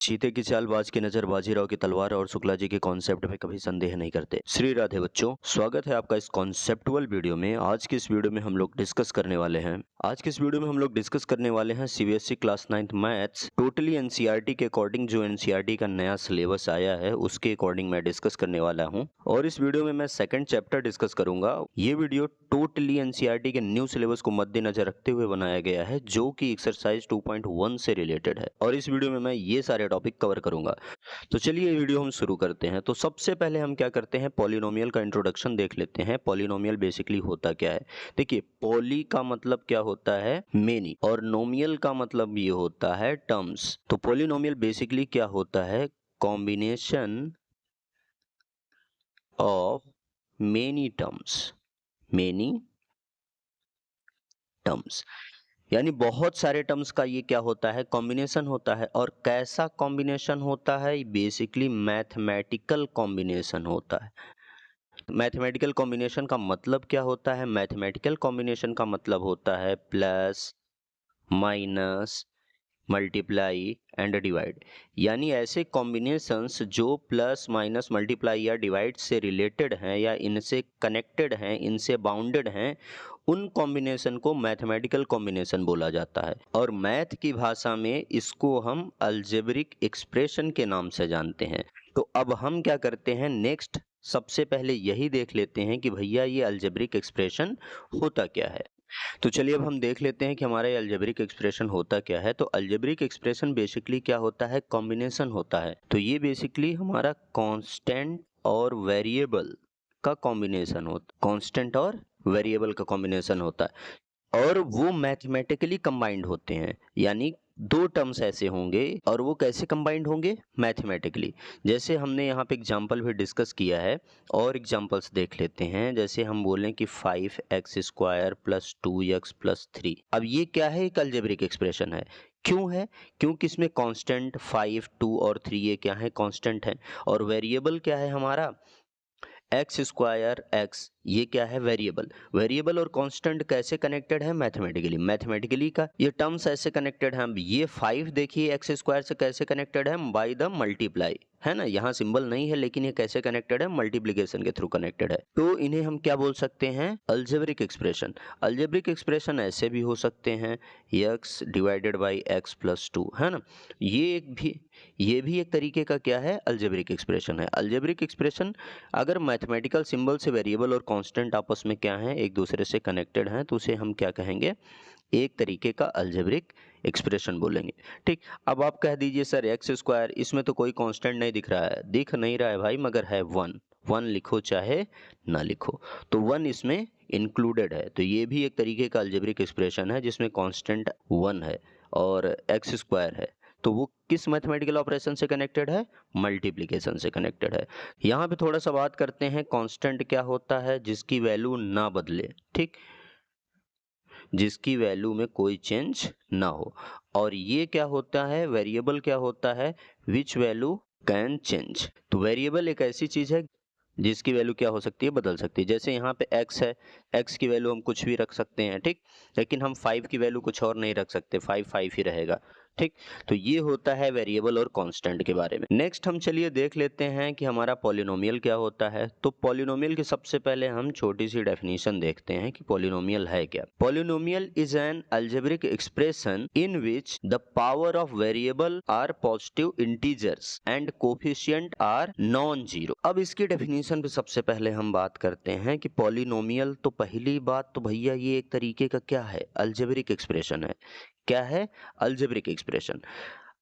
चीते की चाल, बाज की नजर, बाजीराव की तलवार और शुक्ला जी के कॉन्सेप्ट में कभी संदेह नहीं करते। श्री राधे बच्चों, स्वागत है आपका इस कॉन्सेप्टुअल वीडियो में। आज की इस वीडियो में हम लोग डिस्कस करने वाले हैं CBSE class 9th maths totally NCERT के अकॉर्डिंग। जो एनसीईआरटी का नया सिलेबस आया है उसके अकॉर्डिंग मैं डिस्कस करने वाला हूं, और इस वीडियो में मैं सेकंड चैप्टर डिस्कस करूंगा। ये वीडियो टोटली एनसीईआरटी के न्यू सिलेबस को मद्देनजर रखते हुए बनाया गया है, जो कि एक्सरसाइज 2.1 से रिलेटेड है, और इस वीडियो में मैं ये सारे टॉपिक कवर करूंगा। तो चलिए ये वीडियो हम शुरू करते हैं। तो सबसे पहले हम क्या करते हैं, पॉलिनोमियल का इंट्रोडक्शन देख लेते हैं। पॉलिनोमियल बेसिकली होता क्या है। देखिए, पॉली का मतलब क्या होता है, मेनी, और नोमियल का मतलब ये होता है टर्म्स। तो पॉलिनोमियल बेसिकली क्या होता है, कॉम्बिनेशन ऑफ मेनी टर्म्स, यानी बहुत सारे टर्म्स का ये क्या होता है, कॉम्बिनेशन होता है। और कैसा कॉम्बिनेशन होता है, बेसिकली मैथमेटिकल कॉम्बिनेशन होता है। मैथमेटिकल कॉम्बिनेशन का मतलब क्या होता है, मैथमेटिकल कॉम्बिनेशन का मतलब होता है plus, minus, multiply and divide. यानी ऐसे कॉम्बिनेशंस जो प्लस, माइनस, मल्टीप्लाई या डिवाइड से रिलेटेड हैं, या इनसे कनेक्टेड हैं, इनसे बाउंडेड हैं, उन कॉम्बिनेशन को मैथमेटिकल कॉम्बिनेशन बोला जाता है। और मैथ की भाषा में इसको हम अलजेब्रिक एक्सप्रेशन के नाम से जानते हैं। तो अब हम क्या करते हैं, नेक्स्ट सबसे पहले यही देख लेते हैं कि भैया ये अलजेब्रिक एक्सप्रेशन होता क्या है। तो चलिए अब हम देख लेते हैं कि हमारा ये अलजेब्रिक एक्सप्रेशन होता क्या है। तो अलजेब्रिक एक्सप्रेशन बेसिकली क्या होता है, कॉम्बिनेशन होता है। तो ये बेसिकली हमारा कांस्टेंट और वेरिएबल का कॉम्बिनेशन होता है, और वो मैथमेटिकली कंबाइंड होते हैं। यानी दो टर्म्स ऐसे होंगे, और वो कैसे कंबाइंड होंगे, मैथमेटिकली। जैसे हमने यहाँ पे एग्जांपल भी डिस्कस किया है, और एग्जांपल्स देख लेते हैं। जैसे हम बोलें कि 5x² + 2x + 3। अब ये क्या है, एक अलजेब्रिक एक्सप्रेशन है। क्यों है, क्योंकि इसमें कांस्टेंट 5, 2 और 3 ये क्या है, कांस्टेंट है। और वेरिएबल क्या है हमारा, x², ये क्या है, वेरिएबल और कांस्टेंट कैसे कनेक्टेड है, मैथमेटिकली का ये टर्म्स ऐसे कनेक्टेड हैं। अब ये 5 देखिए x² से कैसे कनेक्टेड है, बाय द मल्टीप्लाई, है ना। यहाँ सिंबल नहीं है, लेकिन ये कैसे कनेक्टेड है, मल्टीप्लिकेशन के थ्रू कनेक्टेड है। तो इन्हें हम क्या बोल सकते हैं, अलजेब्रिक एक्सप्रेशन। अलजेब्रिक एक्सप्रेशन ऐसे भी हो सकते हैं, x / x + 2, है ना। ये भी एक तरीके का क्या है, अलजेब्रिक एक्सप्रेशन है। अलजेब्रिक एक्सप्रेशन अगर मैथमेटिकल सिंबल से वेरिएबल और कांस्टेंट आपस में क्या है, एक दूसरे से कनेक्टेड हैं, तो उसे हम क्या कहेंगे, एक तरीके का अलजेब्रिक एक्सप्रेशन बोलेंगे। ठीक, अब आप कह दीजिए सर x², इसमें तो कोई कांस्टेंट नहीं दिख रहा है। दिख नहीं रहा है भाई, मगर है 1 लिखो चाहे ना लिखो, तो 1 इसमें इंक्लूडेड है। तो ये भी एक तरीके का अलजेब्रिक एक्सप्रेशन है जिसमें कांस्टेंट 1 है और x² है। तो वो किस मैथमेटिकल ऑपरेशन से कनेक्टेड है, मल्टीप्लिकेशन से कनेक्टेड है। यहाँ पे थोड़ा सा बात करते हैं, कांस्टेंट क्या होता है, जिसकी वैल्यू ना बदले, ठीक, जिसकी वैल्यू में कोई चेंज ना हो। और ये क्या होता है, वेरिएबल क्या होता है, विच वैल्यू कैन चेंज। तो वेरिएबल एक ऐसी चीज है जिसकी वैल्यू क्या हो सकती है, बदल सकती है। जैसे यहाँ पे x है, x की वैल्यू हम कुछ भी रख सकते हैं, ठीक, लेकिन हम 5 की वैल्यू कुछ और नहीं रख सकते, 5 ही रहेगा, ठीक। तो ये होता है वेरिएबल और कांस्टेंट के बारे में। नेक्स्ट हम चलिए देख लेते हैं कि हमारा पॉलिनोमियल क्या होता है। तो पॉलिनोमियल की सबसे पहले हम छोटी सी डेफिनेशन देखते हैं कि पॉलिनोमियल है क्या। Polynomial is an algebraic expression in which the power of variable are positive integers and coefficient are non zero. अब इसकी डेफिनेशन पे सबसे पहले हम बात करते हैं कि पॉलिनोमियल, तो पहली बात तो भैया ये एक तरीके का क्या है, अलजेब्रिक एक्सप्रेशन है। क्या है, अलजेब्रिक एक्सप्रेशन।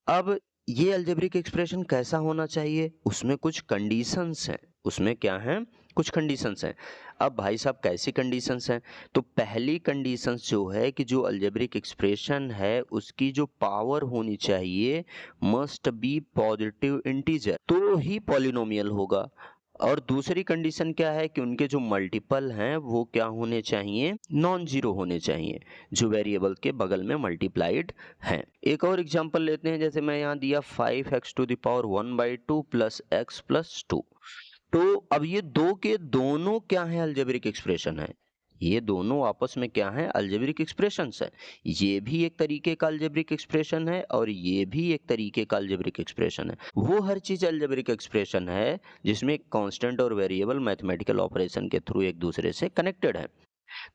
अब ये अलजेब्रिक एक्सप्रेशन कैसा होना चाहिए, उसमें कुछ कंडीशंस हैं। उसमें क्या है, कुछ कंडीशंस हैं। अब भाई साहब कैसी कंडीशंस हैं, तो पहली कंडीशंस जो है कि जो अलजेब्रिक एक्सप्रेशन है उसकी जो पावर होनी चाहिए, मस्ट बी पॉजिटिव इंटीजर, तो ही पॉलिनोमियल होगा। और दूसरी कंडीशन क्या है कि उनके जो मल्टीपल हैं वो क्या होने चाहिए, नॉन जीरो होने चाहिए, जो वेरिएबल के बगल में मल्टीप्लाइड हैं। एक और एग्जांपल लेते हैं, जैसे मैं यहाँ दिया 5x⁴ + x + 2। तो अब ये दो के दोनों क्या है, अलजेब्रिक एक्सप्रेशन है। ये दोनों आपस में क्या है, अलजेब्रिक एक्सप्रेशंस है। ये भी एक तरीके का अलजेब्रिक एक्सप्रेशन है और ये भी एक तरीके का अलजेब्रिक एक्सप्रेशन है। वो हर चीज अलजेब्रिक एक्सप्रेशन है जिसमें कांस्टेंट और वेरिएबल मैथमेटिकल ऑपरेशन के थ्रू एक दूसरे से कनेक्टेड है।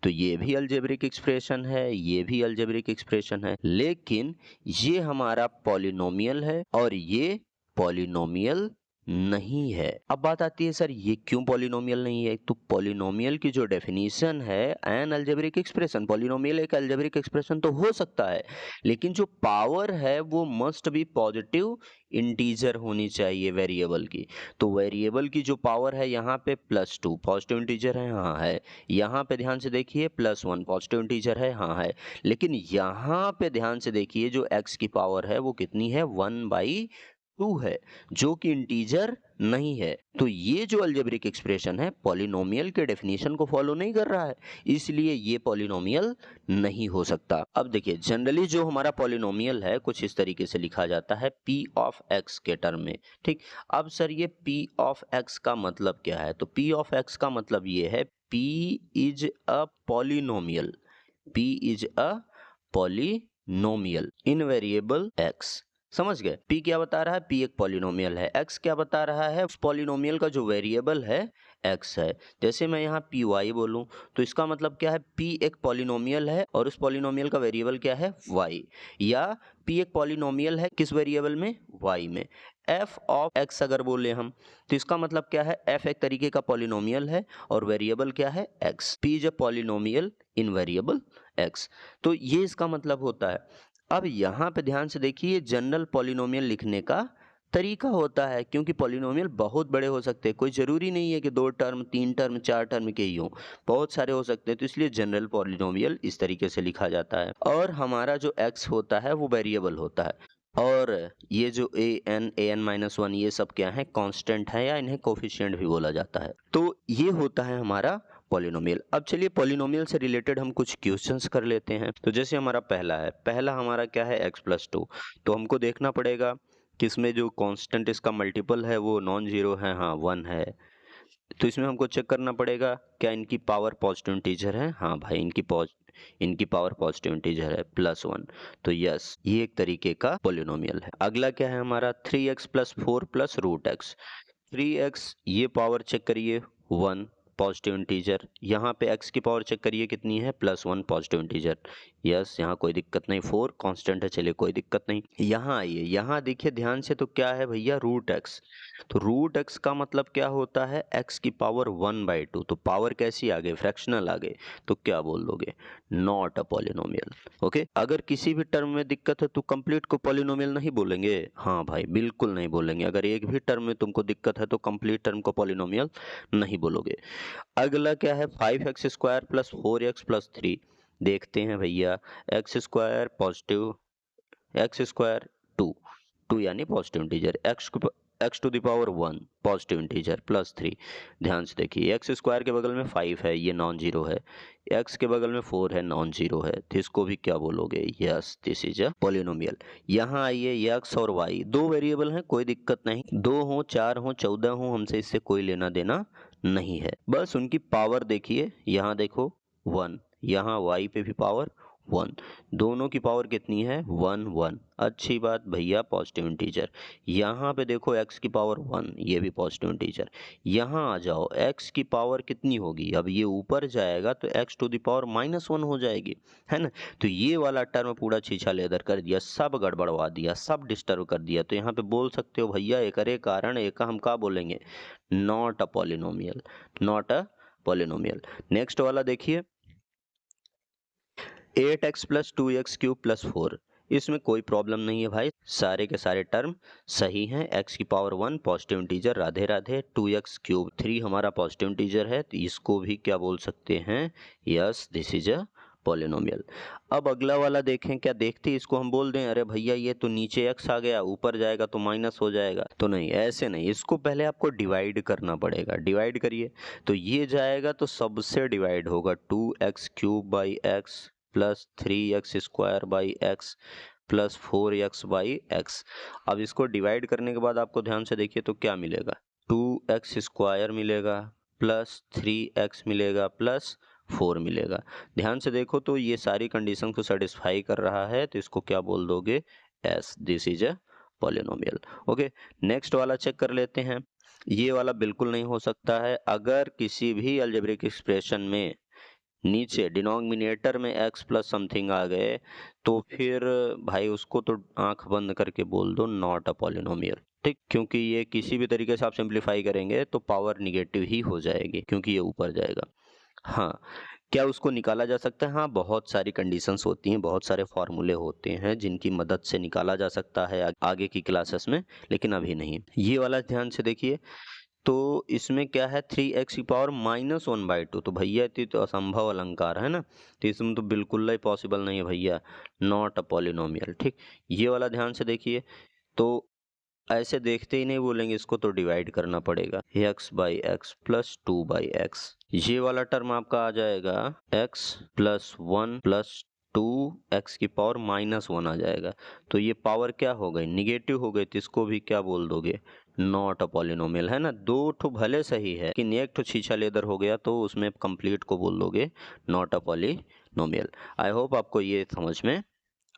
तो ये भी अलजेब्रिक एक्सप्रेशन है, ये भी अलजेब्रिक एक्सप्रेशन है, लेकिन ये हमारा पॉलिनोमियल है और ये पॉलिनोमियल नहीं है। अब बात आती है सर ये क्यों पॉलिनोमियल नहीं है? तो पॉलिनोमियल की जो डेफिनेशन है, एन अलजेब्रिक एक्सप्रेशन, पॉलिनोमियल एक अलजेब्रिक एक्सप्रेशन तो हो सकता है, लेकिन जो पावर है वो मस्ट बी पॉजिटिव इंटीजर होनी चाहिए वेरिएबल की। तो वेरिएबल की जो पावर है यहाँ पे +2 पॉजिटिव इंटीजर है, हाँ है। यहाँ पे ध्यान से देखिए +1 पॉजिटिव इंटीजर है, हाँ है। लेकिन यहाँ पे ध्यान से देखिए जो x की पावर है वो कितनी है, 1/2 है, जो कि इंटीजर नहीं है। तो ये जो अलजेब्रिक एक्सप्रेशन है पॉलिनोमियल के डेफिनेशन को फॉलो नहीं कर रहा है, इसलिए ये पॉलिनोमियल नहीं हो सकता। अब देखिए जनरली जो हमारा पॉलिनोमियल है कुछ इस तरीके से लिखा जाता है p ऑफ x के टर्म में, ठीक। अब सर ये p ऑफ x का मतलब क्या है? तो p ऑफ x का मतलब ये है p is a polynomial, p is a polynomial in variable x। समझ गए? p क्या बता रहा है? p एक पॉलिनोमियल है। x क्या बता रहा है? उस पॉलिनोमियल का जो वेरिएबल है x है। जैसे मैं यहाँ पी वाई बोलूँ तो इसका मतलब क्या है, p एक पॉलिनोमियल है और उस पॉलिनोमियल का वेरिएबल क्या है, y। या p एक पॉलिनोमियल है किस वेरिएबल में, y में। f ऑफ x अगर बोले हम तो इसका मतलब क्या है, f एक तरीके का पॉलिनोमियल है और वेरिएबल क्या है, x। p is a polynomial in variable x। तो ये इसका मतलब होता है। अब यहाँ पे ध्यान से देखिए जनरल पॉलिनोमियल लिखने का तरीका होता है, क्योंकि पॉलिनोमियल बहुत बड़े हो सकते हैं, कोई जरूरी नहीं है कि 2 टर्म 3 टर्म 4 टर्म के ही हो, बहुत सारे हो सकते हैं। तो इसलिए जनरल पॉलिनोमियल इस तरीके से लिखा जाता है और हमारा जो x होता है वो वेरिएबल होता है और ये जो an ये सब क्या है, कांस्टेंट है या इन्हें कोफिशिएंट भी बोला जाता है। तो ये होता है हमारा पॉलिनोमियल। अब चलिए पॉलिनोमियल से रिलेटेड हम कुछ क्वेश्चंस कर लेते हैं। तो जैसे हमारा पहला हमारा क्या है, x+2। तो हमको देखना पड़ेगा कि इसमें जो कांस्टेंट इसका मल्टीपल है वो नॉन जीरो है, हाँ 1 है। तो इसमें हमको चेक करना पड़ेगा क्या इनकी पावर पॉजिटिव इंटीजर है, हाँ भाई इनकी पावर पॉजिटिव इंटीजर है +1। तो यस ये एक तरीके का पॉलिनोमियल है। अगला क्या है हमारा 3x + 4 + √x। 3x ये पावर चेक करिए 1 पॉजिटिव इंटीजर, यहाँ पे x की पावर चेक करिए कितनी है, +1 पॉजिटिव इंटीजर। यस यहाँ कोई दिक्कत नहीं, 4 कांस्टेंट है, चलिए कोई दिक्कत नहीं। यहाँ आइए, यहाँ देखिए ध्यान से, तो क्या है भैया, √x। तो √x का मतलब क्या होता है, x की पावर 1/2। तो पावर कैसी आ गई, फ्रैक्शनल आ गई। तो क्या बोल दोगे, नॉट अ पॉलिनोमियल। ओके, अगर किसी भी टर्म में दिक्कत है तो कंप्लीट को पॉलिनोमियल नहीं बोलेंगे, हाँ भाई बिल्कुल नहीं बोलेंगे। अगर एक भी टर्म में तुमको दिक्कत है तो कंप्लीट टर्म को पॉलिनोमियल नहीं बोलोगे। अगला क्या है, 5x² + 4x + 3। देखते हैं भैया, x² पॉजिटिव, x² 2, 2 यानी positive integer, x⁴ positive integer +3। ध्यान से देखिए x² के बगल में 5 है, ये नॉन जीरो है, x के बगल में 4 है, नॉन जीरो है, तो इसको भी क्या बोलोगे, yes this is a polynomial. यहाँ आइए, x और y दो वेरिएबल हैं, कोई दिक्कत नहीं, 2 हो 4 हो 14 हो, हमसे इससे कोई लेना देना नहीं है। बस उनकी पावर देखिए, यहाँ देखो 1, यहाँ y पे भी पावर 1, दोनों की पावर कितनी है, 1 1। अच्छी बात भैया, पॉजिटिव इंटीजर। यहाँ पे देखो x की पावर 1, ये भी पॉजिटिव इंटीजर। यहाँ आ जाओ, x की पावर कितनी होगी, अब ये ऊपर जाएगा तो x⁻⁻1 हो जाएगी, है ना। तो ये वाला टर्म पूरा छीछा लेदर कर दिया, सब गड़बड़वा दिया, सब डिस्टर्ब कर दिया। तो यहाँ पे बोल सकते हो भैया एकरे कारण एक हम का बोलेंगे, not a polynomial, not a polynomial. Next वाला देखिए, 8x + 2x³ + 4। इसमें कोई प्रॉब्लम नहीं है भाई, सारे के सारे टर्म सही हैं। x की power 1 positive integer, Radhe Radhe. 2x³ 3 हमारा पॉजिटिव इंटीजर है, तो इसको भी क्या बोल सकते हैं, yes this is a polynomial. अब अगला वाला देखें, क्या देखते इसको हम बोल दें अरे भैया ये तो नीचे x आ गया, ऊपर जाएगा तो माइनस हो जाएगा, तो नहीं, ऐसे नहीं, इसको पहले आपको डिवाइड करना पड़ेगा। डिवाइड करिए, तो ये जाएगा तो सबसे डिवाइड होगा, 2x³ + 3x² + 4x/x। अब इसको डिवाइड करने के बाद आपको ध्यान से देखिए तो क्या मिलेगा, 2x² मिलेगा + 3x मिलेगा + 4 मिलेगा। ध्यान से देखो तो ये सारी कंडीशन को सेटिस्फाई कर रहा है, तो इसको क्या बोल दोगे, S, this is a polynomial. Okay, next वाला चेक कर लेते हैं। ये वाला बिल्कुल नहीं हो सकता है। अगर किसी भी अलजेब्रिक एक्सप्रेशन में नीचे डिनोमिनेटर में x प्लस समथिंग आ गए तो फिर भाई उसको तो आंख बंद करके बोल दो नॉट अ पॉलिनोमियल, ठीक, क्योंकि ये किसी भी तरीके से आप सिंप्लीफाई करेंगे तो पावर निगेटिव ही हो जाएगी क्योंकि ये ऊपर जाएगा। हाँ, क्या उसको निकाला जा सकता है? हाँ, बहुत सारी कंडीशंस होती हैं, बहुत सारे फॉर्मूले होते हैं जिनकी मदद से निकाला जा सकता है आगे की क्लासेस में, लेकिन अभी नहीं। ये वाला ध्यान से देखिए, तो इसमें क्या है, 3x की पावर -1/2, तो भैया ये तो असंभव अलंकार है ना, तो इसमें तो बिल्कुल ही पॉसिबल नहीं है भैया, नॉट अ पॉलिनोमियल, ठीक। ये वाला ध्यान से देखिए, तो ऐसे देखते ही नहीं बोलेंगे, इसको तो डिवाइड करना पड़ेगा, x/x प्लस 2/x, ये वाला टर्म आपका आ जाएगा x प्लस 1 प्लस 2x की पावर -1 आ जाएगा। तो ये पावर क्या हो गई, निगेटिव हो गई, तो इसको भी क्या बोल दोगे, नॉट अ पॉलिनोमियल, है ना। दो ठो भले सही है लेकिन एक ठो छीछा लेदर हो गया तो उसमें कंप्लीट को बोल दोगे not a polynomial. I hope आपको ये समझ में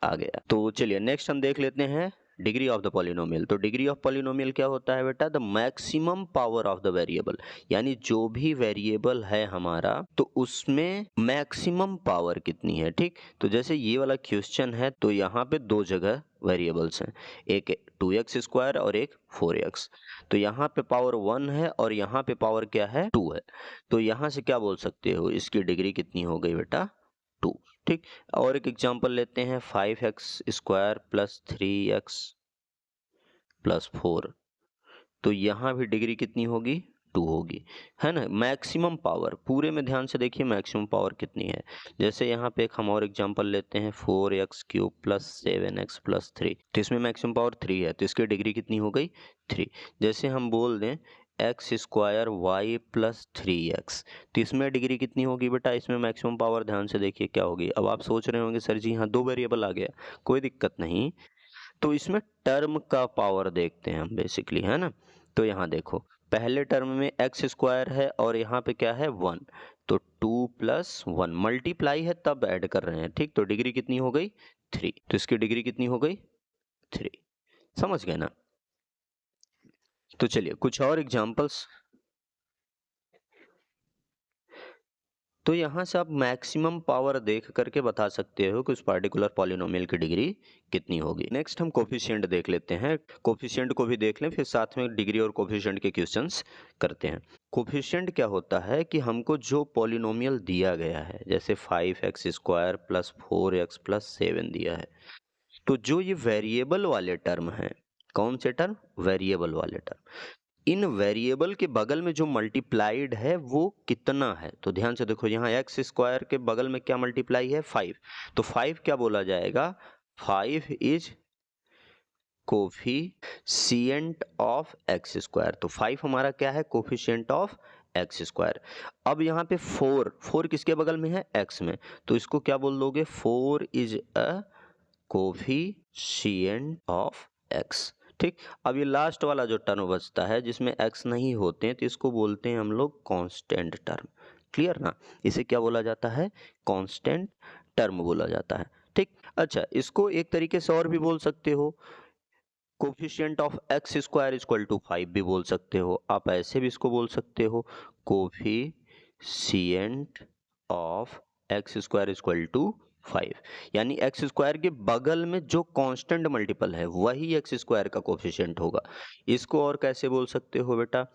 आ गया। तो चलिए नेक्स्ट हम देख लेते हैं डिग्री ऑफ द पॉलिनोमियल। तो डिग्री ऑफ पॉलिनोमियल क्या होता है बेटा, the maximum power of the variable, यानी जो भी वेरिएबल है हमारा तो उसमें मैक्सिमम पावर कितनी है, ठीक। तो जैसे ये वाला क्वेश्चन है तो यहाँ पे दो जगह वेरिएबल्स हैं, एक 2x² और एक 4x, तो यहाँ पे पावर 1 है और यहाँ पे पावर क्या है, 2 है। तो यहाँ से क्या बोल सकते हो, इसकी डिग्री कितनी हो गई बेटा, 2, ठीक। और एक एग्जांपल लेते हैं, 5x² प्लस 3x प्लस 4, तो यहाँ भी डिग्री कितनी होगी, 2 होगी, है ना। मैक्सिमम पावर पूरे में ध्यान से देखिए मैक्सिमम पावर कितनी है। जैसे यहाँ पे एक हम और एग्जांपल लेते हैं, 4x³ प्लस 7x प्लस 3, तो इसमें मैक्सिमम पावर 3 है, तो इसकी डिग्री कितनी हो गई, 3। जैसे हम बोल दें x² y प्लस 3x, तो इसमें डिग्री कितनी होगी बेटा, इसमें मैक्सिमम पावर ध्यान से देखिए क्या होगी। अब आप सोच रहे होंगे सर जी यहाँ दो वेरिएबल आ गया, कोई दिक्कत नहीं, तो इसमें टर्म का पावर देखते हैं हम बेसिकली, है ना। तो यहाँ देखो पहले टर्म में x² है और यहाँ पे क्या है 1, तो 2 प्लस 1 मल्टीप्लाई है तब ऐड कर रहे हैं, ठीक। तो डिग्री कितनी हो गई, 3, तो इसकी डिग्री कितनी हो गई, 3। समझ गए ना। तो चलिए कुछ और एग्जांपल्स। तो यहाँ से आप मैक्सिमम पावर देख करके बता सकते हो कि उस पार्टिकुलर पॉलिनोमियल की डिग्री कितनी होगी। नेक्स्ट हम कोफिशिएंट देख लेते हैं, कोफिशिएंट को भी देख लें फिर साथ में डिग्री और कोफिशिएंट के क्वेश्चंस करते हैं। कोफिशिएंट क्या होता है कि हमको जो पॉलिनोमियल दिया गया है, जैसे 5x² प्लस 4x प्लस 7 दिया है, तो जो ये वेरिएबल वाले टर्म हैं, कौन से टर्म, वेरिएबल वाले टर्म, इन वेरिएबल के बगल में जो मल्टीप्लाइड है वो कितना है। तो ध्यान से देखो यहाँ x² के बगल में क्या मल्टीप्लाई है, 5, तो 5 क्या बोला जाएगा, 5 इज कोफिशिएंट ऑफ x², तो 5 हमारा क्या है, कोफिशिएंट ऑफ x²। अब यहाँ पे 4 किसके बगल में है, x में, तो इसको क्या बोल दोगे, 4 is a coefficient of x, ठीक। अब ये लास्ट वाला जो टर्म बचता है जिसमें x नहीं होते हैं तो इसको बोलते हैं हम लोग कांस्टेंट टर्म, क्लियर ना। इसे क्या बोला जाता है, कांस्टेंट टर्म बोला जाता है, ठीक। अच्छा, इसको एक तरीके से और भी बोल सकते हो, coefficient of x² equal to 5 भी बोल सकते हो आप, ऐसे भी इसको बोल सकते हो, coefficient of x² equal to 5, यानी x² के बगल में जो कांस्टेंट मल्टीपल है वही x² का कोफिशिएंट होगा। इसको और कैसे बोल सकते हो बेटा,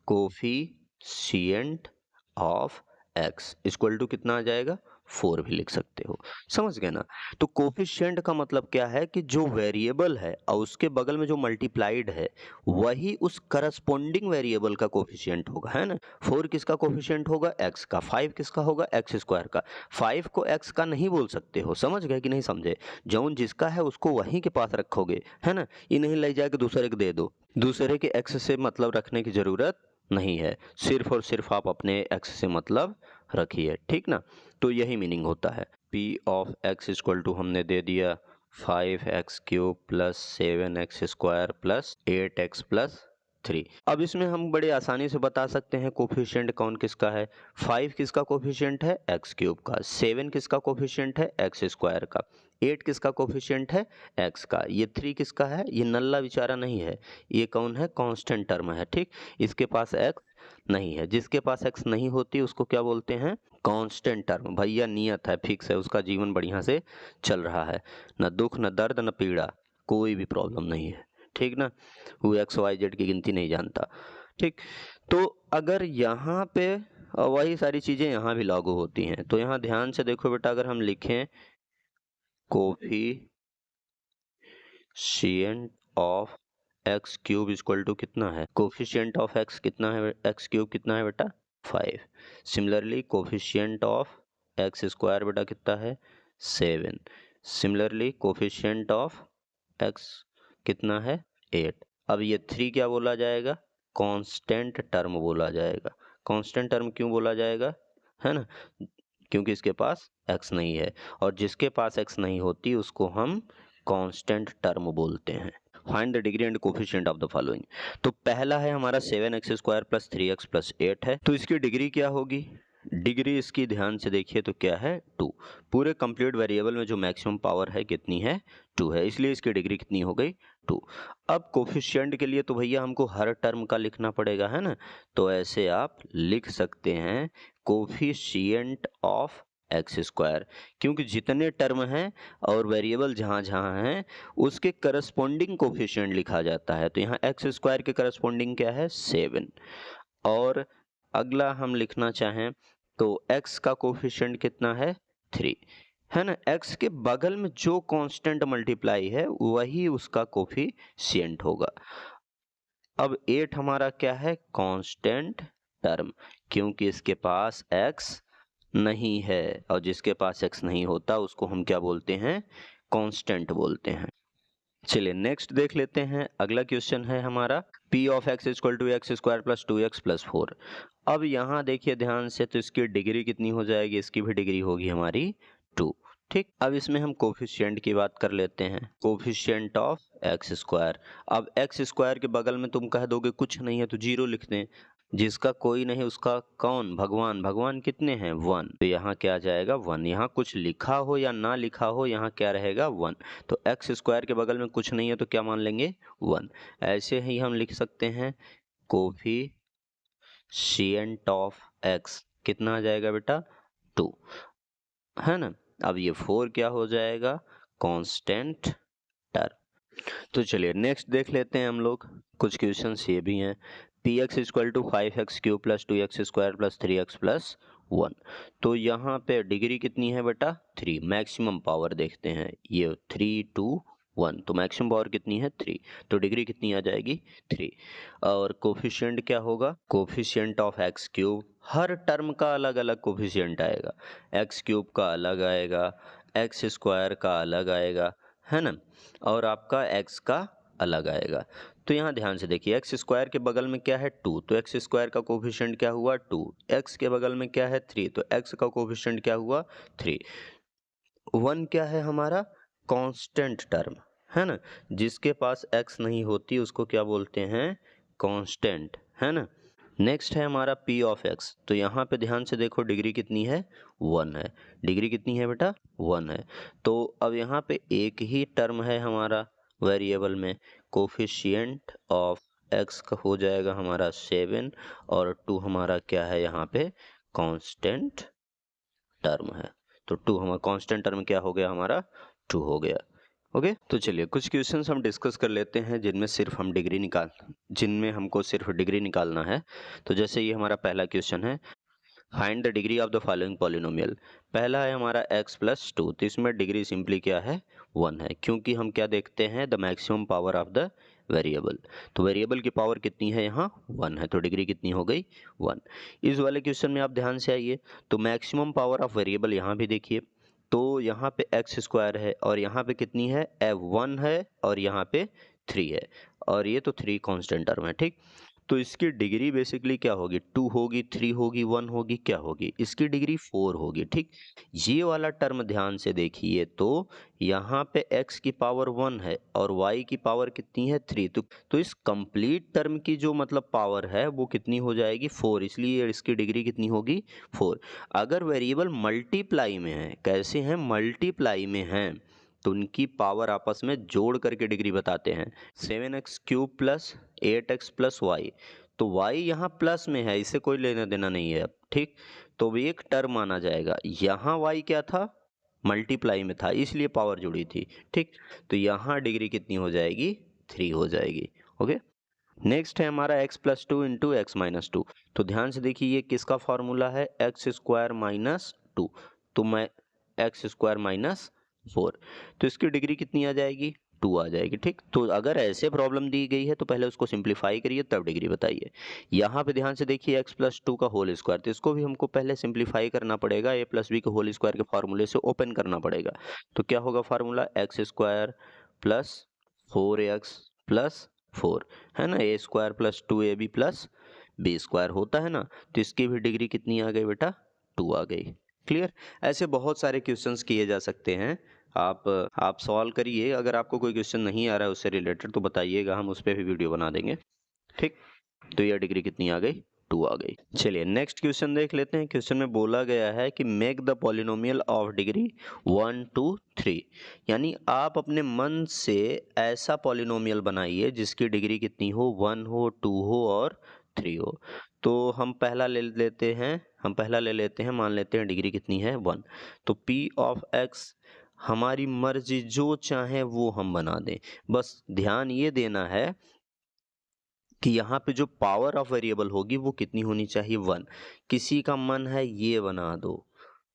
coefficient of x equal to कितना आ जाएगा, 4 भी लिख सकते हो। समझ गए ना। तो कोफिशिएंट का मतलब क्या है कि जो वेरिएबल है और उसके बगल में जो मल्टीप्लाइड है वही उस करस्पॉन्डिंग वेरिएबल का कोफिशिएंट होगा, है ना। 4 किसका कोफिशिएंट होगा, x का, 5 किसका होगा, x² का। 5 को x का नहीं बोल सकते हो, समझ गए कि नहीं समझे, जौन जिसका है उसको वहीं के पास रखोगे, है ना। ये नहीं ले जाके दूसरे को दे दो, दूसरे के x से मतलब रखने की जरूरत नहीं है, सिर्फ और सिर्फ आप अपने x से मतलब रखिए, ठीक ना। तो यही मीनिंग होता है। p of x equal to हमने दे दिया 5x³ plus 7x² plus 8x plus 3। अब इसमें हम बड़े आसानी से बता सकते हैं कोफिशिएंट कौन किसका है। 5 किसका कोफिशिएंट है, एक्स क्यूब का। 7 किसका कोफिशिएंट है, एक्स स्क्वायर का। 8 किसका कोफिशिएंट है, एक्स का। ये 3 किसका है, ये नल्ला बेचारा नहीं है, ये कौन है, कांस्टेंट टर्म है। ठीक, इसके पास एक्स नहीं है। जिसके पास एक्स नहीं होती उसको क्या बोलते हैं, कांस्टेंट टर्म। भैया नियत है, फिक्स है, उसका जीवन बढ़िया से चल रहा है, न दुख न दर्द न पीड़ा, कोई भी प्रॉब्लम नहीं है। ठीक ना, वो एक्स वाई जेड की गिनती नहीं जानता। ठीक, तो अगर यहाँ पे वही सारी चीजें यहाँ भी लागू होती हैं, तो यहाँ ध्यान से देखो बेटा, अगर हम लिखें coefficient of x cube equal to कितना है, कोफिशिएंट ऑफ एक्स कितना है, एक्स क्यूब कितना है बेटा 5। Similarly coefficient of x square बेटा कितना है 7। सिमिलरली कोफिशिएंट ऑफ एक्स कितना है 8। अब ये 3 क्या बोला जाएगा, कांस्टेंट टर्म बोला जाएगा। कांस्टेंट टर्म क्यों बोला जाएगा, है ना, क्योंकि इसके पास x नहीं है, और जिसके पास x नहीं होती उसको हम कांस्टेंट टर्म बोलते हैं। Find the degree and coefficient of the following. तो पहला है हमारा 7x square plus 3x plus 8 है, तो इसकी डिग्री क्या होगी, डिग्री इसकी ध्यान से देखिए तो क्या है 2। पूरे कंप्लीट वेरिएबल में जो मैक्सिमम पावर है कितनी है 2 है, इसलिए इसकी डिग्री कितनी हो गई 2। अब कोफिशिएंट के लिए तो भैया हमको हर टर्म का लिखना पड़ेगा, है ना, तो ऐसे आप लिख सकते हैं कोफिशिएंट ऑफ एक्स स्क्वायर, क्योंकि जितने टर्म हैं और वेरिएबल जहाँ जहाँ हैं उसके करस्पॉन्डिंग कोफिशिएंट लिखा जाता है। तो यहाँ एक्स स्क्वायर के करस्पॉन्डिंग क्या है 7, और अगला हम लिखना चाहें तो x का कोफिशिएंट कितना है 3, है ना। x के बगल में जो कांस्टेंट मल्टीप्लाई है वही उसका कोफिशिएंट होगा। अब 8 हमारा क्या है, कांस्टेंट टर्म, क्योंकि इसके पास x नहीं है, और जिसके पास x नहीं होता उसको हम क्या बोलते हैं, कांस्टेंट बोलते हैं। चलिए नेक्स्ट देख लेते हैं। अगला क्वेश्चन है हमारा p of x equal to x square plus 2x plus 4। अब यहाँ देखिए ध्यान से, तो इसकी डिग्री कितनी हो जाएगी, इसकी भी डिग्री होगी हमारी 2। ठीक, अब इसमें हम कोफिशिएंट की बात कर लेते हैं, कोफिशिएंट ऑफ एक्स स्क्वायर। अब एक्स स्क्वायर के बगल में तुम कह दोगे कुछ नहीं है तो 0 लिख दें, जिसका कोई नहीं उसका कौन, भगवान। भगवान कितने हैं 1, तो यहाँ क्या आ जाएगा 1। यहाँ कुछ लिखा हो या ना लिखा हो यहाँ क्या रहेगा 1। तो एक्स स्क्वायर के बगल में कुछ नहीं है तो क्या मान लेंगे 1। ऐसे ही हम लिख सकते हैं कोफिशिएंट ऑफ एक्स कितना आ जाएगा बेटा 2, है ना। अब ये 4 क्या हो जाएगा, कांस्टेंट टर्म। तो चलिए नेक्स्ट देख लेते हैं हम लोग, कुछ क्वेश्चंस ये भी हैं। P X equal to 5x cube plus 2x square plus 3x plus 1। तो यहाँ पे डिग्री कितनी है बेटा 3। मैक्सिमम पावर देखते हैं, ये 3 2 1, तो मैक्सिमम पावर कितनी है 3, तो डिग्री कितनी आ जाएगी 3। और कोफिशिएंट क्या होगा, coefficient of x cube, her term का अलग अलग कोफिशिएंट आएगा, एक्स क्यूब का अलग आएगा, एक्स स्क्वायर का अलग आएगा, है ना, और आपका x का अलग आएगा। तो यहाँ ध्यान से देखिए, एक्स स्क्वायर के बगल में क्या है 2, तो एक्स स्क्वायर का कोफिशिएंट क्या हुआ 2। x के बगल में क्या है 3, तो x का कोफिशिएंट क्या हुआ 3। 1 क्या है हमारा कांस्टेंट टर्म, है ना, जिसके पास x नहीं होती उसको क्या बोलते हैं कांस्टेंट, है ना। नेक्स्ट है हमारा p ऑफ x। तो यहाँ पे ध्यान से देखो डिग्री कितनी है 1 है, डिग्री कितनी है बेटा 1 है। तो अब यहाँ पे एक ही टर्म है हमारा वेरिएबल में, कोफिशिएंट ऑफ x का हो जाएगा हमारा 7, और 2 हमारा क्या है यहाँ पे कांस्टेंट टर्म है। तो 2 हमारा कांस्टेंट टर्म क्या हो गया हमारा 2 हो गया। ओके, तो चलिए कुछ क्वेश्चंस हम डिस्कस कर लेते हैं जिनमें हमको सिर्फ डिग्री निकालना है। तो जैसे ये हमारा पहला क्वेश्चन है, find the degree of the following polynomial. पहला है हमारा x प्लस 2, तो इसमें डिग्री सिंपली क्या है 1 है, क्योंकि हम क्या देखते हैं the maximum power of the variable. तो वेरिएबल की पावर कितनी है यहाँ 1 है, तो डिग्री कितनी हो गई 1। इस वाले क्वेश्चन में आप ध्यान से आइए, तो मैक्सिमम पावर ऑफ वेरिएबल यहाँ भी देखिए, तो यहाँ पे एक्स स्क्वायर है और यहाँ पे कितनी है 1 है और यहाँ पे 3 है, और ये तो 3 कांस्टेंट टर्म है। ठीक, तो इसकी डिग्री बेसिकली क्या होगी, 2 होगी, 3 होगी, 1 होगी, क्या होगी, इसकी डिग्री 4 होगी। ठीक, ये वाला टर्म ध्यान से देखिए तो यहाँ पे x की पावर 1 है और y की पावर कितनी है 3, तो इस कंप्लीट टर्म की जो मतलब पावर है वो कितनी हो जाएगी 4, इसलिए इसकी डिग्री कितनी होगी 4। अगर वेरिएबल मल्टीप्लाई में है, कैसे हैं, मल्टीप्लाई में हैं, तो उनकी पावर आपस में जोड़ करके डिग्री बताते हैं। 7x³ plus 8x plus Y, तो y यहाँ प्लस में है, इससे कोई लेना देना नहीं है अब। ठीक, तो भी एक टर्म माना जाएगा। यहाँ y क्या था, मल्टीप्लाई में था, इसलिए पावर जुड़ी थी। ठीक, तो यहाँ डिग्री कितनी हो जाएगी 3 हो जाएगी। ओके, नेक्स्ट है हमारा x plus 2 into x minus 2। तो ध्यान से देखिए ये किसका फॉर्मूला है, एक्स स्क्वायर माइनस 2, तो मैं एक्स स्क्वायर माइनस 4, तो इसकी डिग्री कितनी आ जाएगी 2 आ जाएगी। ठीक, तो अगर ऐसे प्रॉब्लम दी गई है तो पहले उसको सिंप्लीफाई करिए तब डिग्री बताइए। यहाँ पे ध्यान से देखिए x प्लस 2 का होल स्क्वायर, तो इसको भी हमको पहले सिंप्लीफाई करना पड़ेगा, a प्लस बी के होल स्क्वायर के फॉर्मूले से ओपन करना पड़ेगा। तो क्या होगा formula, x square plus 4x plus 4, है ना, a square plus 2ab plus b square होता है ना, तो इसकी भी डिग्री कितनी आ गई बेटा 2 आ गई। क्लियर, ऐसे बहुत सारे क्वेश्चंस किए जा सकते हैं, आप सॉल्व करिए। अगर आपको कोई क्वेश्चन नहीं आ रहा है उससे रिलेटेड तो बताइएगा, हम उस पर भी वीडियो बना देंगे। ठीक, तो यह डिग्री कितनी आ गई 2 आ गई। चलिए नेक्स्ट क्वेश्चन देख लेते हैं। क्वेश्चन में बोला गया है कि make the polynomial of degree 1 2 3, यानी आप अपने मन से ऐसा पॉलिनोमियल बनाइए जिसकी डिग्री कितनी हो, 1 हो, 2 हो और 3 हो। तो हम पहला ले लेते हैं, मान लेते हैं डिग्री कितनी है 1, तो p ऑफ x हमारी मर्जी जो चाहे वो हम बना दें। बस ध्यान ये देना है कि यहाँ पे जो पावर ऑफ वेरिएबल होगी वो कितनी होनी चाहिए 1। किसी का मन है ये बना दो,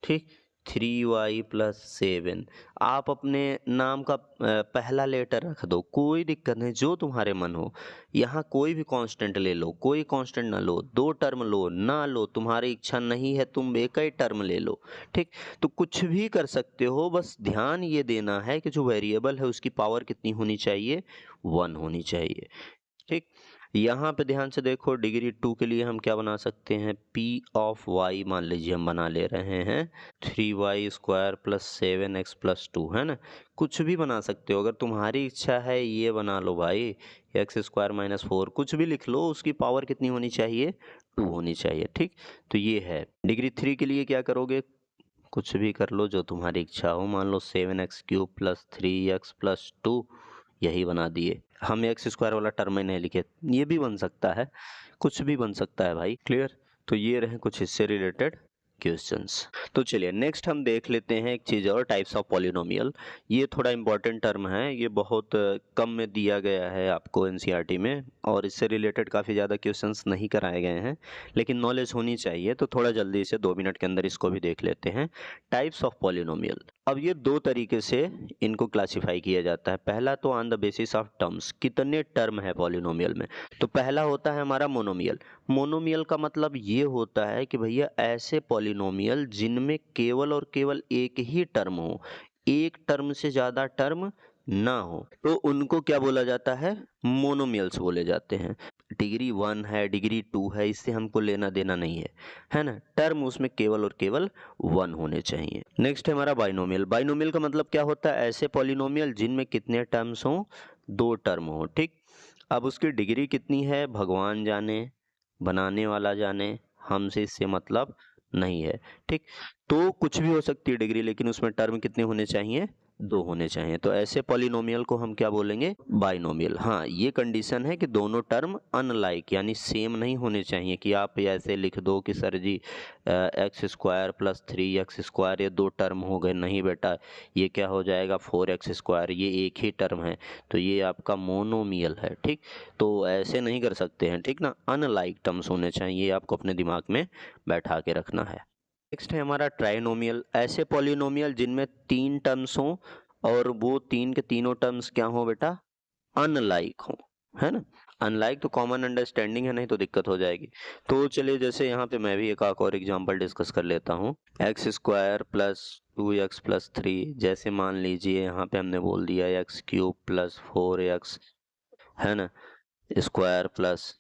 ठीक, 3y प्लस 7, आप अपने नाम का पहला लेटर रख दो, कोई दिक्कत नहीं, जो तुम्हारे मन हो। यहाँ कोई भी कांस्टेंट ले लो, कोई कांस्टेंट ना लो, 2 टर्म लो ना लो, तुम्हारी इच्छा नहीं है तुम एक ही टर्म ले लो। ठीक, तो कुछ भी कर सकते हो, बस ध्यान ये देना है कि जो वेरिएबल है उसकी पावर कितनी होनी चाहिए 1 होनी चाहिए। ठीक, यहाँ पे ध्यान से देखो, डिग्री 2 के लिए हम क्या बना सकते हैं, p ऑफ y मान लीजिए हम बना ले रहे हैं 3y square plus 7x plus 2, है ना, कुछ भी बना सकते हो। अगर तुम्हारी इच्छा है ये बना लो भाई, एक्स स्क्वायर माइनस 4, कुछ भी लिख लो, उसकी पावर कितनी होनी चाहिए 2 होनी चाहिए। ठीक, तो ये है। डिग्री 3 के लिए क्या करोगे, कुछ भी कर लो जो तुम्हारी इच्छा हो, मान लो 7x³ प्लस 3x प्लस 2, यही बना दिए। हम एक्स स्क्वायर वाला टर्म ही नहीं लिखे, ये भी बन सकता है, कुछ भी बन सकता है भाई। क्लियर, तो ये रहे कुछ इससे रिलेटेड क्वेश्चंस। तो चलिए नेक्स्ट हम देख लेते हैं एक चीज और, टाइप्स ऑफ पॉलिनोमियल। ये थोड़ा इंपॉर्टेंट टर्म है, ये बहुत कम में दिया गया है आपको एनसीईआरटी में, और इससे रिलेटेड काफ़ी ज़्यादा क्वेश्चंस नहीं कराए गए हैं, लेकिन नॉलेज होनी चाहिए, तो थोड़ा जल्दी से 2 मिनट के अंदर इसको भी देख लेते हैं। टाइप्स ऑफ पॉलिनोमियल, अब ये 2 तरीके से इनको क्लासिफाई किया जाता है। पहला तो on the basis of terms, कितने टर्म है पॉलिनोमियल में। तो पहला होता है हमारा मोनोमियल। मोनोमियल का मतलब ये होता है कि भैया ऐसे पॉलिनोमियल जिनमें केवल और केवल एक ही टर्म हो, एक टर्म से ज़्यादा टर्म ना हो, तो उनको क्या बोला जाता है, मोनोमियल्स बोले जाते हैं। डिग्री 1 है, डिग्री 2 है, इससे हमको लेना देना नहीं है ना, टर्म उसमें केवल और केवल 1 होने चाहिए। नेक्स्ट है हमारा बाइनोमियल। बाइनोमियल का मतलब क्या होता है, ऐसे पॉलिनोमियल जिनमें कितने टर्म्स हों, 2 टर्म हो। ठीक, अब उसकी डिग्री कितनी है भगवान जाने, बनाने वाला जाने, हमसे इससे मतलब नहीं है। ठीक, तो कुछ भी हो सकती है डिग्री, लेकिन उसमें टर्म कितने होने चाहिए, 2 होने चाहिए। तो ऐसे पॉलिनोमियल को हम क्या बोलेंगे, बाइनोमियल। हाँ, ये कंडीशन है कि दोनों टर्म अनलाइक यानी सेम नहीं होने चाहिए, कि आप ऐसे लिख दो कि सर जी x square plus 3x square ये 2 टर्म हो गए, नहीं बेटा, ये क्या हो जाएगा 4x स्क्वायर, ये एक ही टर्म है, तो ये आपका मोनोमियल है। ठीक, तो ऐसे नहीं कर सकते हैं, ठीक ना, अनलाइक टर्म्स होने चाहिए, आपको अपने दिमाग में बैठा के रखना है। नेक्स्ट है हमारा ट्राइनोमियल। ऐसे पॉलिनोमियल जिनमें 3 टर्म्स हों और वो 3 के तीनों टर्म्स क्या हो बेटा, अनलाइक हो, है ना। अनलाइक तो कॉमन अंडरस्टैंडिंग है, नहीं तो दिक्कत हो जाएगी। तो चलिए जैसे यहाँ पे मैं भी एक और एग्जांपल डिस्कस कर लेता हूँ, x square plus 2x plus 3, जैसे मान लीजिए यहाँ पे हमने बोल दिया x³ प्लस 4x, है ना, स्क्वायर प्लस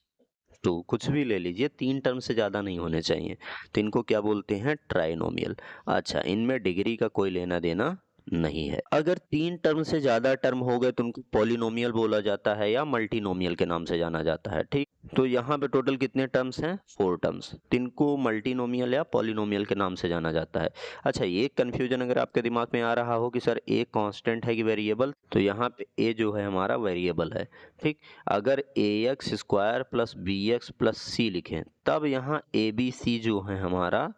2 कुछ भी ले लीजिए, 3 टर्म से ज़्यादा नहीं होने चाहिए, तो इनको क्या बोलते हैं, ट्राइनोमियल। अच्छा, इनमें डिग्री का कोई लेना देना नहीं है। अगर 3 टर्म से ज़्यादा टर्म हो गए तो उनको पॉलिनोमियल बोला जाता है या मल्टीनोमियल के नाम से जाना जाता है। ठीक, तो यहाँ पे टोटल कितने टर्म्स हैं, 4 टर्म्स, तो इनको मल्टीनोमियल या पॉलिनोमियल के नाम से जाना जाता है। अच्छा, ये कंफ्यूजन अगर आपके दिमाग में आ रहा हो कि सर ए कांस्टेंट है कि वेरिएबल, तो यहाँ पे ए जो है हमारा वेरिएबल है। ठीक, अगर a x square plus b x plus c लिखें तब यहाँ ए बी सी जो है हमारा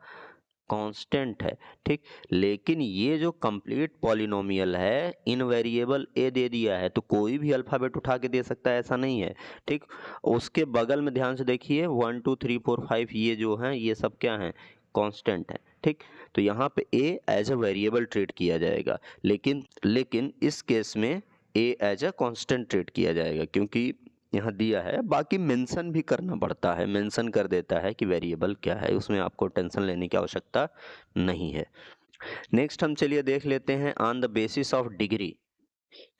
कांस्टेंट है। ठीक, लेकिन ये जो कंप्लीट पॉलिनोमियल है, इन वेरिएबल ए दे दिया है तो कोई भी अल्फाबेट उठा के दे सकता है, ऐसा नहीं है। ठीक, उसके बगल में ध्यान से देखिए 1 2 3 4 5 ये जो हैं ये सब क्या हैं, कांस्टेंट है। ठीक, तो यहाँ पे ए एज अ वेरिएबल ट्रीट किया जाएगा, लेकिन इस केस में ए एज अ कांस्टेंट ट्रीट किया जाएगा क्योंकि यहाँ दिया है। बाकी मेंशन भी करना पड़ता है, मेंशन कर देता है कि वेरिएबल क्या है, उसमें आपको टेंशन लेने की आवश्यकता नहीं है। नेक्स्ट हम चलिए देख लेते हैं on the basis of degree.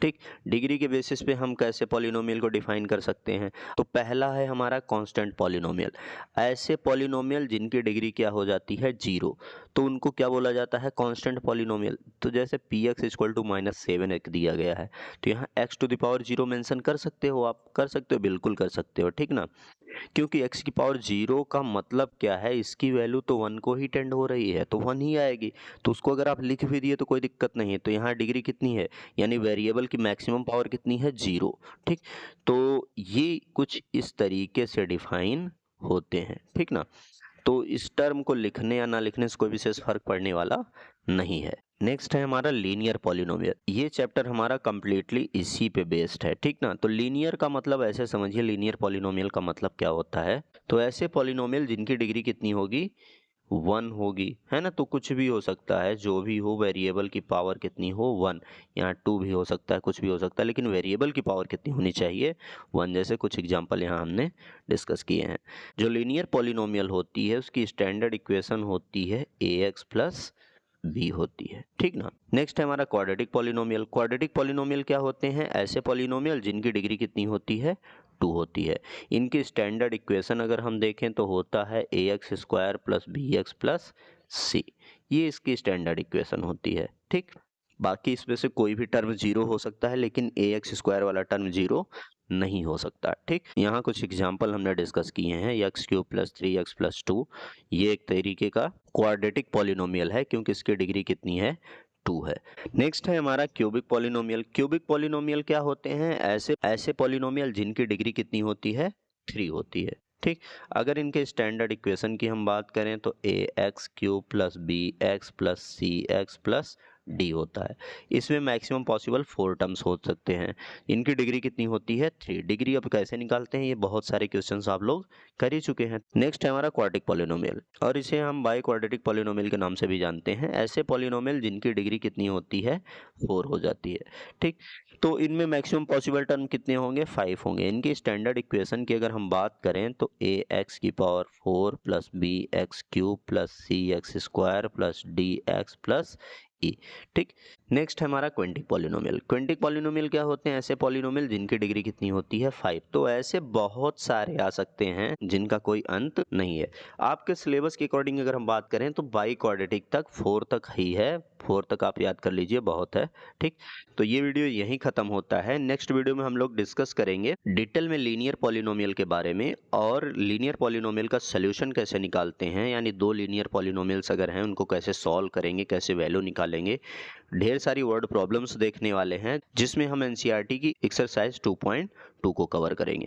ठीक, डिग्री के बेसिस पे हम कैसे पॉलिनोमियल को डिफाइन कर सकते हैं। तो पहला है हमारा कांस्टेंट पॉलिनोमियल। ऐसे पॉलिनोमियल जिनकी डिग्री क्या हो जाती है, 0, तो उनको क्या बोला जाता है, कांस्टेंट पॉलिनोमियल। तो जैसे पी एक्स इक्वल टू -7 एक दिया गया है, तो यहाँ x to the power 0 mention कर सकते हो, आप कर सकते हो, बिल्कुल कर सकते हो। ठीक ना, क्योंकि x की पावर 0 का मतलब क्या है, इसकी वैल्यू तो 1 को ही टेंड हो रही है, तो 1 ही आएगी। तो उसको अगर आप लिख भी दिए तो कोई दिक्कत नहीं है। तो यहाँ डिग्री कितनी है, यानी वेरिएबल की मैक्सिमम पावर कितनी है, 0। ठीक, तो ये कुछ इस तरीके से डिफाइन होते हैं। ठीक ना, तो इस टर्म को लिखने या ना लिखने से कोई विशेष फर्क पड़ने वाला नहीं है। नेक्स्ट है हमारा लीनियर पॉलिनोमियल। ये चैप्टर हमारा कंप्लीटली इसी पे बेस्ड है। ठीक ना, तो लीनियर का मतलब ऐसे समझिए, लीनियर पॉलिनोमियल का मतलब क्या होता है, तो ऐसे पॉलिनोमियल जिनकी डिग्री कितनी होगी, 1 होगी, है ना। तो कुछ भी हो सकता है, जो भी हो, वेरिएबल की पावर कितनी हो, 1। यहाँ 2 भी हो सकता है, कुछ भी हो सकता है, लेकिन वेरिएबल की पावर कितनी होनी चाहिए, 1। जैसे कुछ एग्जांपल यहाँ हमने डिस्कस किए हैं। जो लीनियर पॉलिनोमियल होती है उसकी स्टैंडर्ड इक्वेशन होती है ax प्लस बी होती है। ठीक ना, नेक्स्ट है हमारा क्वाड्रेटिक पॉलिनोमियल। क्वाड्रेटिक पॉलिनोमियल क्या होते हैं, ऐसे पॉलिनोमियल जिनकी डिग्री कितनी होती है, 2 होती है। इनकी स्टैंडर्ड इक्वेशन अगर हम देखें तो होता है ax square plus b x plus c, ये इसकी स्टैंडर्ड इक्वेशन होती है। ठीक, बाकी इसमें से कोई भी टर्म 0 हो सकता है, लेकिन ax स्क्वायर वाला टर्म 0 नहीं हो सकता। ठीक, यहाँ कुछ एग्जाम्पल हमने डिस्कस किए हैं, x cube plus 3x plus 2, ये एक तरीके का क्वाड्रेटिक पॉलिनोमियल है क्योंकि इसकी डिग्री कितनी है, 2 है। नेक्स्ट है हमारा क्यूबिक पॉलिनोमियल। क्यूबिक पॉलिनोमियल क्या होते हैं, ऐसे पॉलिनोमियल जिनकी डिग्री कितनी होती है, 3 होती है। ठीक, अगर इनके स्टैंडर्ड इक्वेशन की हम बात करें तो a x cube plus b x plus c x plus d होता है। इसमें मैक्सिमम पॉसिबल 4 टर्म्स हो सकते हैं। इनकी डिग्री कितनी होती है, 3। डिग्री अब कैसे निकालते हैं, ये बहुत सारे क्वेश्चंस आप लोग कर ही चुके हैं। नेक्स्ट है हमारा क्वाड्रेटिक पॉलिनोमियल, और इसे हम बाई क्वाड्रेटिक पॉलिनोमियल के नाम से भी जानते हैं। ऐसे पॉलिनोमियल जिनकी डिग्री कितनी होती है, 4 हो जाती है। ठीक, तो इनमें मैक्सिमम पॉसिबल टर्म कितने होंगे, 5 होंगे। इनकी स्टैंडर्ड इक्वेशन की अगर हम बात करें तो ए एक्स की power 4 plus b x cube plus c x square plus d x plus e. ठीक, नेक्स्ट है हमारा क्वाड्रेटिक पॉलिनोमियल। क्वाड्रेटिक पॉलिनोमियल क्या होते हैं, ऐसे पॉलिनोमियल जिनकी डिग्री कितनी होती है, 5। तो ऐसे बहुत सारे आ सकते हैं जिनका कोई अंत नहीं है। आपके सिलेबस के अकॉर्डिंग अगर हम बात करें तो बाई क्वाड्रेटिक तक 4 तक ही है, 4 तक आप याद कर लीजिए, बहुत है। ठीक, तो ये वीडियो यहीं खत्म होता है। नेक्स्ट वीडियो में हम लोग डिस्कस करेंगे डिटेल में लीनियर पॉलिनोमियल के बारे में, और लीनियर पॉलिनोमियल का सोल्यूशन कैसे निकालते हैं, यानी 2 लीनियर पॉलिनोमियल्स अगर हैं उनको कैसे सॉल्व करेंगे, कैसे वैल्यू निकालेंगे। ढेर सारी वर्ड प्रॉब्लम्स देखने वाले हैं जिसमें हम एनसीईआरटी की एक्सरसाइज 2.2 को कवर करेंगे।